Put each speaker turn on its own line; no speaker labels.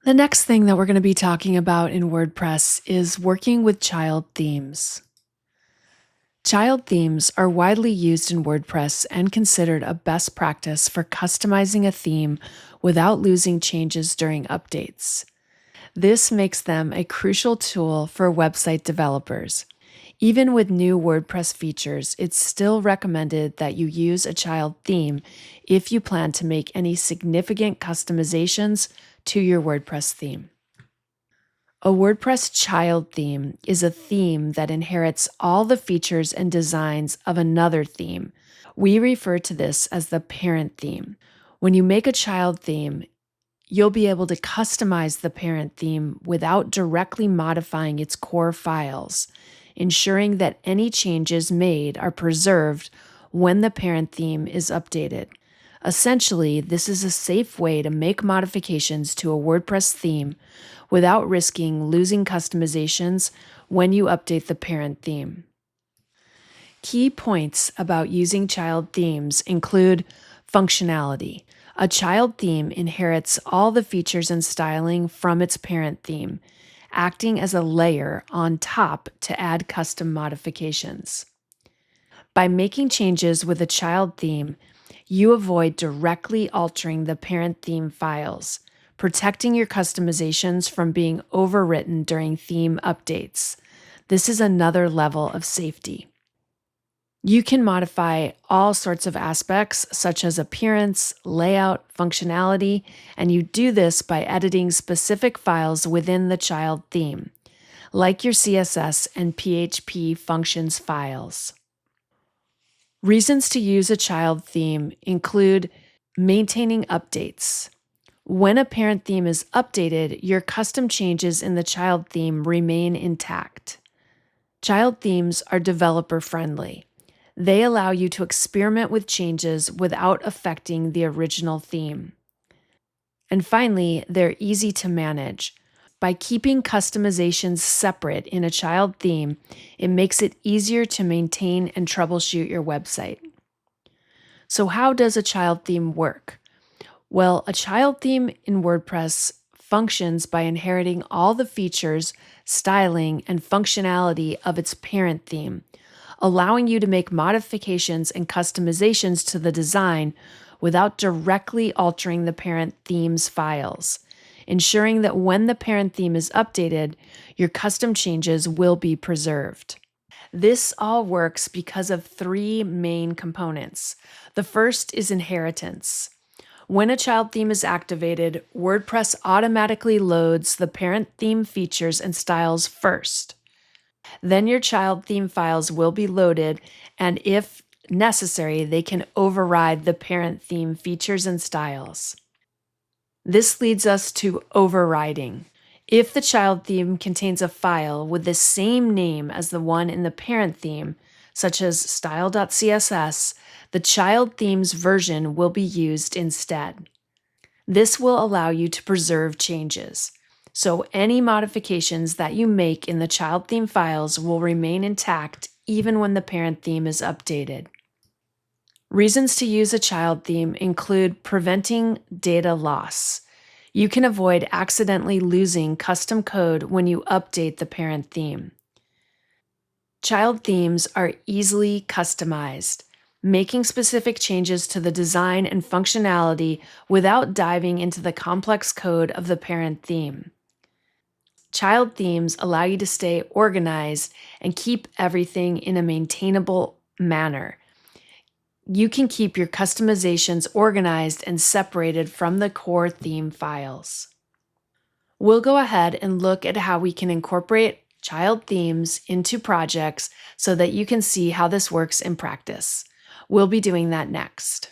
The next thing that we're going to be talking about in WordPress is working with child themes. Child themes are widely used in WordPress and considered a best practice for customizing a theme without losing changes during updates. This makes them a crucial tool for website developers. Even with new WordPress features, it's still recommended that you use a child theme if you plan to make any significant customizations to your WordPress theme. A WordPress child theme is a theme that inherits all the features and designs of another theme. We refer to this as the parent theme. When you make a child theme, you'll be able to customize the parent theme without directly modifying its core files, ensuring that any changes made are preserved when the parent theme is updated. Essentially, this is a safe way to make modifications to a WordPress theme without risking losing customizations when you update the parent theme. Key points about using child themes include functionality. A child theme inherits all the features and styling from its parent theme, acting as a layer on top to add custom modifications. By making changes with a child theme, you avoid directly altering the parent theme files, protecting your customizations from being overwritten during theme updates. This is another level of safety. You can modify all sorts of aspects such as appearance, layout, functionality, and you do this by editing specific files within the child theme, like your CSS and PHP functions files. Reasons to use a child theme include maintaining updates. When a parent theme is updated, your custom changes in the child theme remain intact. Child themes are developer-friendly. They allow you to experiment with changes without affecting the original theme. And finally, they're easy to manage. By keeping customizations separate in a child theme, it makes it easier to maintain and troubleshoot your website. So how does a child theme work? Well, a child theme in WordPress functions by inheriting all the features, styling, and functionality of its parent theme, allowing you to make modifications and customizations to the design without directly altering the parent theme's files, ensuring that when the parent theme is updated, your custom changes will be preserved. This all works because of three main components. The first is inheritance. When a child theme is activated, WordPress automatically loads the parent theme features and styles first. Then your child theme files will be loaded, and if necessary, they can override the parent theme features and styles. This leads us to overriding. If the child theme contains a file with the same name as the one in the parent theme, such as style.css, the child theme's version will be used instead. This will allow you to preserve changes. So any modifications that you make in the child theme files will remain intact even when the parent theme is updated. Reasons to use a child theme include preventing data loss. You can avoid accidentally losing custom code when you update the parent theme. Child themes are easily customized, making specific changes to the design and functionality without diving into the complex code of the parent theme. Child themes allow you to stay organized and keep everything in a maintainable manner. You can keep your customizations organized and separated from the core theme files. We'll go ahead and look at how we can incorporate child themes into projects so that you can see how this works in practice. We'll be doing that next.